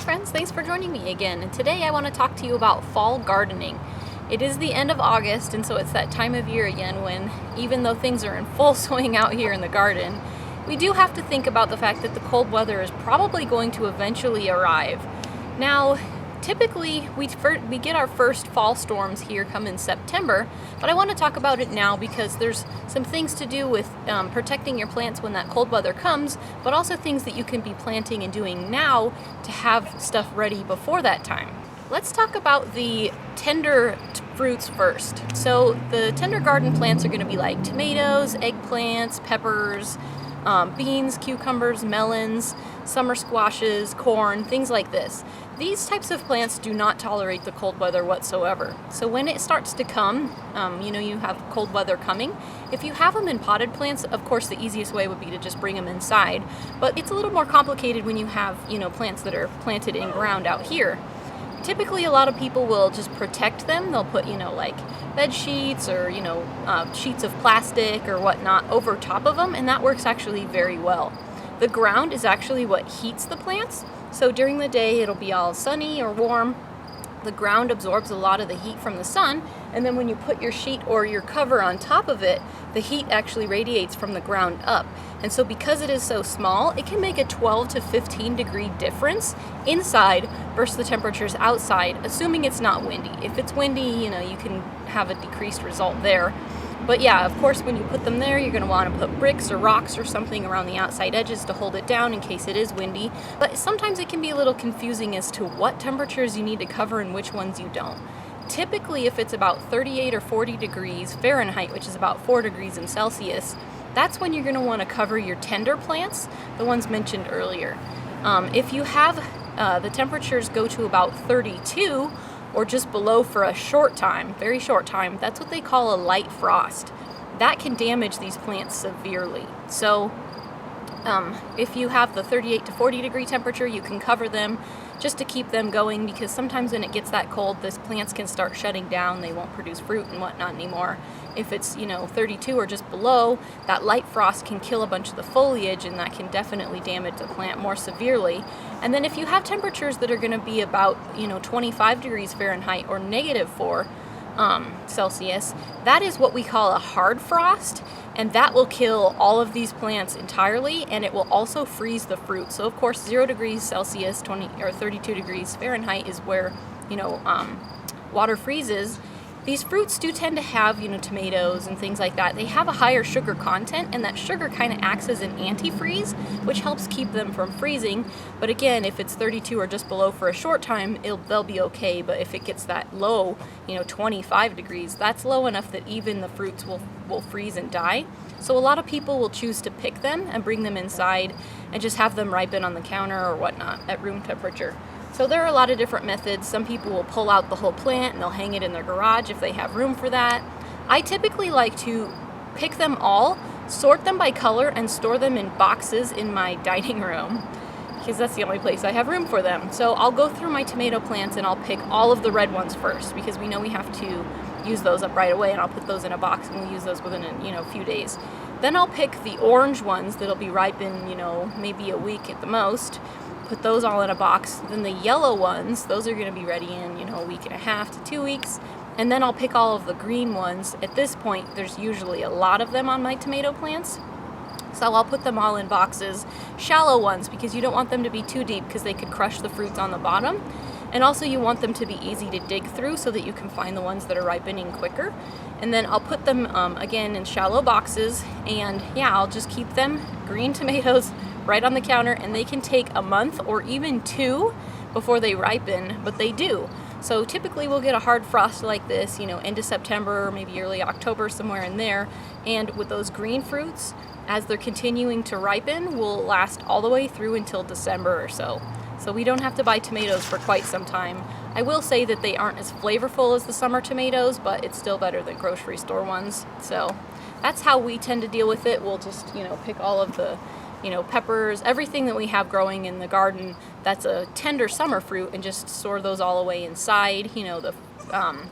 friends, thanks for joining me again. And today I want to talk to you about fall gardening. It is the end of August, and so it's that time of year again when, even though things are in full swing out here in the garden, we do have to think about the fact that the cold weather is probably going to eventually arrive. Now, typically we get our first fall storms here come in September, but I want to talk about it now because there's some things to do with protecting your plants when that cold weather comes, but also things that you can be planting and doing now to have stuff ready before that time. Let's talk about the tender fruits first. So the tender garden plants are going to be like tomatoes, eggplants, peppers, beans, cucumbers, melons, summer squashes, corn, things like this. These types of plants do not tolerate the cold weather whatsoever. So when it starts to come, you have cold weather coming. If you have them in potted plants, of course the easiest way would be to just bring them inside. But it's a little more complicated when you have, plants that are planted in ground out here. Typically, a lot of people will just protect them. They'll put, like bed sheets or, sheets of plastic or whatnot over top of them, and that works actually very well. The ground is actually what heats the plants. So during the day, it'll be all sunny or warm. The ground absorbs a lot of the heat from the sun, and then when you put your sheet or your cover on top of it, the heat actually radiates from the ground up. And so because it is so small, it can make a 12 to 15 degree difference inside versus the temperatures outside, assuming it's not windy. If it's windy, you can have a decreased result there. But yeah, of course, when you put them there, you're going to want to put bricks or rocks or something around the outside edges to hold it down in case it is windy. But sometimes it can be a little confusing as to what temperatures you need to cover and which ones you don't. Typically, if it's about 38 or 40 degrees Fahrenheit, which is about 4 degrees in Celsius, that's when you're going to want to cover your tender plants, the ones mentioned earlier. If you have the temperatures go to about 32, or just below for a short time, very short time, that's what they call a light frost. That can damage these plants severely. So if you have the 38 to 40 degree temperature, you can cover them just to keep them going, because sometimes when it gets that cold, these plants can start shutting down. They won't produce fruit and whatnot anymore. If it's 32 or just below, that light frost can kill a bunch of the foliage, and that can definitely damage the plant more severely. And then if you have temperatures that are going to be about 25 degrees Fahrenheit or -4 Celsius, that is what we call a hard frost, and that will kill all of these plants entirely, and it will also freeze the fruit. So of course 0 degrees Celsius, 20 or 32 degrees Fahrenheit is where water freezes. These fruits do tend to have, tomatoes and things like that. They have a higher sugar content, and that sugar kind of acts as an antifreeze, which helps keep them from freezing. But again, if it's 32 or just below for a short time, they'll be okay. But if it gets that low, 25 degrees, that's low enough that even the fruits will freeze and die. So a lot of people will choose to pick them and bring them inside and just have them ripen on the counter or whatnot at room temperature. So there are a lot of different methods. Some people will pull out the whole plant and they'll hang it in their garage if they have room for that. I typically like to pick them all, sort them by color, and store them in boxes in my dining room, because that's the only place I have room for them. So I'll go through my tomato plants and I'll pick all of the red ones first, because we know we have to use those up right away, and I'll put those in a box and we'll use those within a few days. Then I'll pick the orange ones that'll be ripe in maybe a week at the most. Put those all in a box. Then the yellow ones, those are going to be ready in a week and a half to 2 weeks. And then I'll pick all of the green ones. At this point, there's usually a lot of them on my tomato plants, so I'll put them all in boxes. Shallow ones, because you don't want them to be too deep, because they could crush the fruits on the bottom. And also you want them to be easy to dig through so that you can find the ones that are ripening quicker. And then I'll put them again in shallow boxes, and I'll just keep them, green tomatoes, right on the counter, and they can take a month or even 2 before they ripen, but they do. So typically we'll get a hard frost like this, end of September or maybe early October, somewhere in there. And with those green fruits, as they're continuing to ripen, will last all the way through until December or so. So we don't have to buy tomatoes for quite some time. I will say that they aren't as flavorful as the summer tomatoes, but it's still better than grocery store ones. So that's how we tend to deal with it. We'll just, pick all of the peppers, everything that we have growing in the garden that's a tender summer fruit, and just store those all away inside. The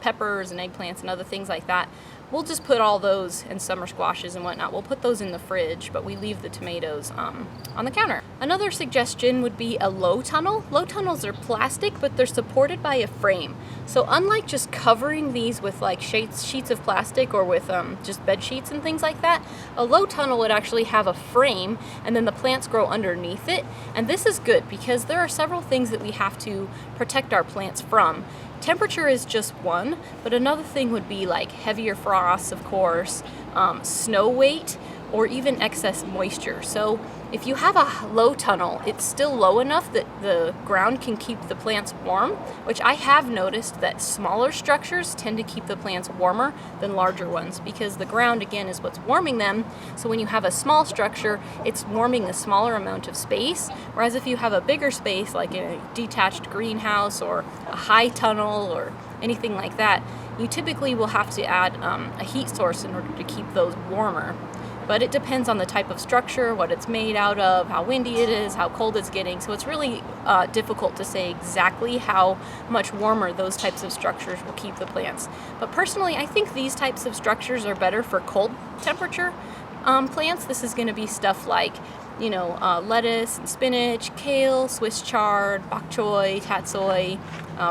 peppers and eggplants and other things like that. We'll just put all those, and summer squashes and whatnot, we'll put those in the fridge, but we leave the tomatoes on the counter. Another suggestion would be a low tunnel. Low tunnels are plastic, but they're supported by a frame. So unlike just covering these with like sheets of plastic or with just bed sheets and things like that, a low tunnel would actually have a frame and then the plants grow underneath it. And this is good because there are several things that we have to protect our plants from. Temperature is just one, but another thing would be like heavier frosts, of course, snow weight, or even excess moisture. So if you have a low tunnel, it's still low enough that the ground can keep the plants warm, which I have noticed that smaller structures tend to keep the plants warmer than larger ones because the ground, again, is what's warming them. So when you have a small structure, it's warming a smaller amount of space, whereas if you have a bigger space, like in a detached greenhouse or a high tunnel or anything like that, you typically will have to add a heat source in order to keep those warmer. But it depends on the type of structure, what it's made out of, how windy it is, how cold it's getting. So it's really difficult to say exactly how much warmer those types of structures will keep the plants. But personally, I think these types of structures are better for cold temperature plants. This is going to be stuff like, you know, lettuce and spinach, kale, Swiss chard, Pak Choi, tatsoi,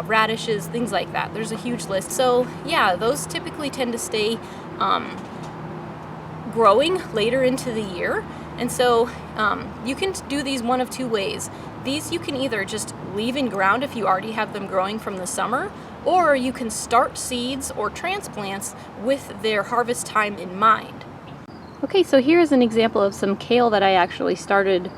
radishes, things like that. There's a huge list. So yeah, those typically tend to stay growing later into the year, and so you can do these one of two ways. These you can either just leave in ground if you already have them growing from the summer, or you can start seeds or transplants with their harvest time in mind. Okay, so here's an example of some kale that I actually started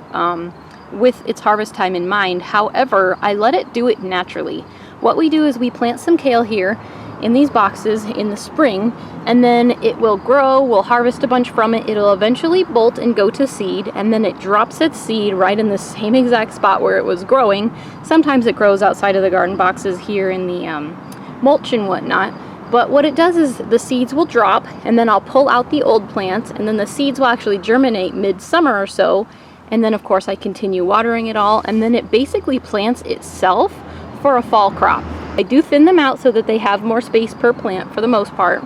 with its harvest time in mind. However, I let it do it naturally. What we do is we plant some kale here in these boxes in the spring, and then it will grow, we'll harvest a bunch from it, it'll eventually bolt and go to seed, and then it drops its seed right in the same exact spot where it was growing. Sometimes it grows outside of the garden boxes here in the mulch and whatnot, but what it does is the seeds will drop, and then I'll pull out the old plants, and then the seeds will actually germinate mid-summer or so, and then of course I continue watering it all, and then it basically plants itself for a fall crop. I do thin them out so that they have more space per plant for the most part.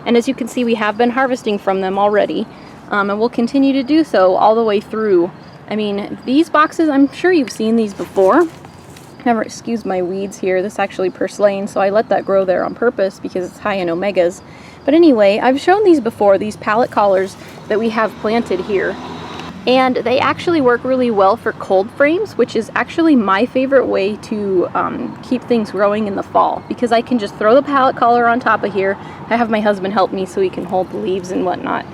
And as you can see, we have been harvesting from them already. And we'll continue to do so all the way through. I mean, these boxes, I'm sure you've seen these before. Never excuse my weeds here. This is actually purslane, so I let that grow there on purpose because it's high in omegas. But anyway, I've shown these before, these pallet collars that we have planted here. And they actually work really well for cold frames, which is actually my favorite way to keep things growing in the fall, because I can just throw the pallet collar on top of here. I have my husband help me so he can hold the leaves and whatnot,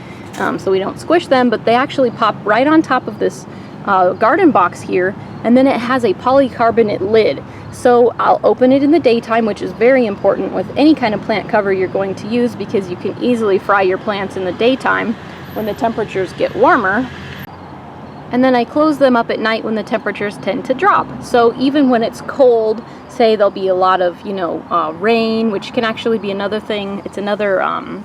so we don't squish them, but they actually pop right on top of this garden box here, and then it has a polycarbonate lid. So I'll open it in the daytime, which is very important with any kind of plant cover you're going to use, because you can easily fry your plants in the daytime when the temperatures get warmer. And then I close them up at night when the temperatures tend to drop. So even when it's cold, say there'll be a lot of, rain, which can actually be another thing. It's another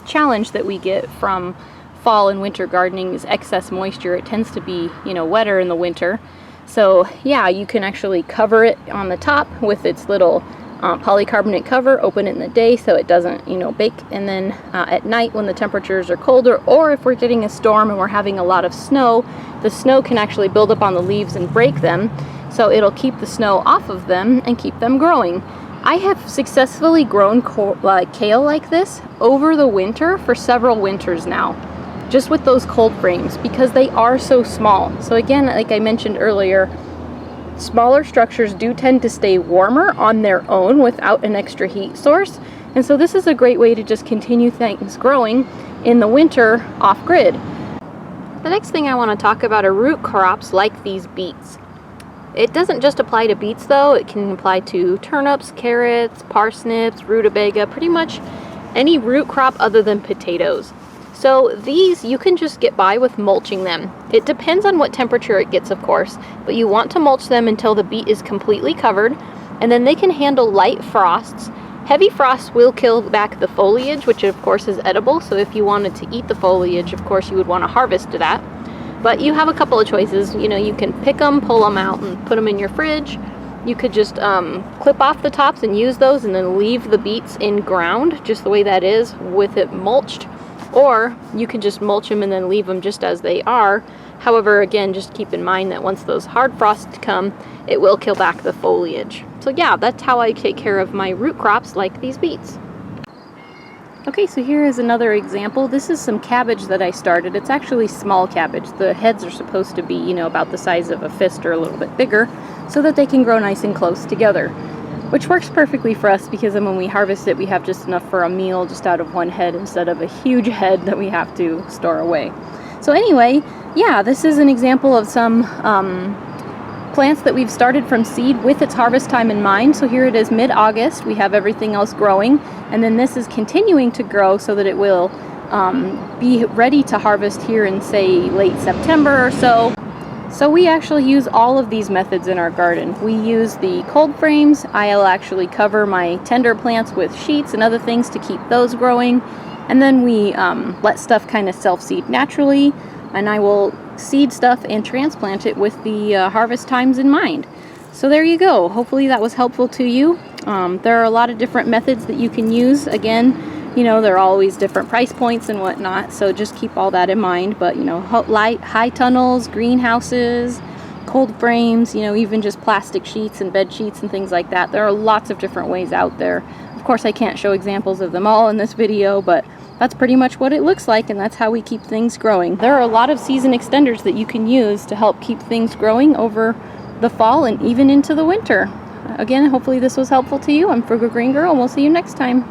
challenge that we get from fall and winter gardening is excess moisture. It tends to be, wetter in the winter. So yeah, you can actually cover it on the top with its little polycarbonate cover, open it in the day so it doesn't, bake, and then at night when the temperatures are colder, or if we're getting a storm and we're having a lot of snow, the snow can actually build up on the leaves and break them, so it'll keep the snow off of them and keep them growing. I have successfully grown kale like this over the winter for several winters now, just with those cold frames, because they are so small. So again, like I mentioned earlier, smaller structures do tend to stay warmer on their own without an extra heat source, and so this is a great way to just continue things growing in the winter off-grid. The next thing I want to talk about are root crops like these beets. It doesn't just apply to beets though, it can apply to turnips, carrots, parsnips, rutabaga, pretty much any root crop other than potatoes. So these you can just get by with mulching them. It depends on what temperature it gets, of course, but you want to mulch them until the beet is completely covered, and then they can handle light frosts. Heavy frosts will kill back the foliage, which of course is edible, so if you wanted to eat the foliage, of course you would want to harvest that. But you have a couple of choices. You can pick them, pull them out, and put them in your fridge. You could just clip off the tops and use those, and then leave the beets in ground, just the way that is, with it mulched. Or you can just mulch them and then leave them just as they are. However, again, just keep in mind that once those hard frosts come, it will kill back the foliage. So yeah, that's how I take care of my root crops like these beets. Okay, so here is another example. This is some cabbage that I started. It's actually small cabbage. The heads are supposed to be, you know, about the size of a fist or a little bit bigger so that they can grow nice and close together, which works perfectly for us because then when we harvest it, we have just enough for a meal just out of one head instead of a huge head that we have to store away. So anyway, yeah, this is an example of some plants that we've started from seed with its harvest time in mind. So here it is mid-August, we have everything else growing, and then this is continuing to grow so that it will be ready to harvest here in, say, late September or so. So we actually use all of these methods in our garden. We use the cold frames. I'll actually cover my tender plants with sheets and other things to keep those growing, and then we let stuff kind of self-seed naturally, and I will seed stuff and transplant it with the harvest times in mind. So there you go. Hopefully that was helpful to you. There are a lot of different methods that you can use. Again, you know, there are always different price points and whatnot, so just keep all that in mind. But, you know, high tunnels, greenhouses, cold frames, you know, even just plastic sheets and bed sheets and things like that. There are lots of different ways out there. Of course, I can't show examples of them all in this video, but that's pretty much what it looks like, and that's how we keep things growing. There are a lot of season extenders that you can use to help keep things growing over the fall and even into the winter. Again, hopefully this was helpful to you. I'm Frugal Green Girl, and we'll see you next time.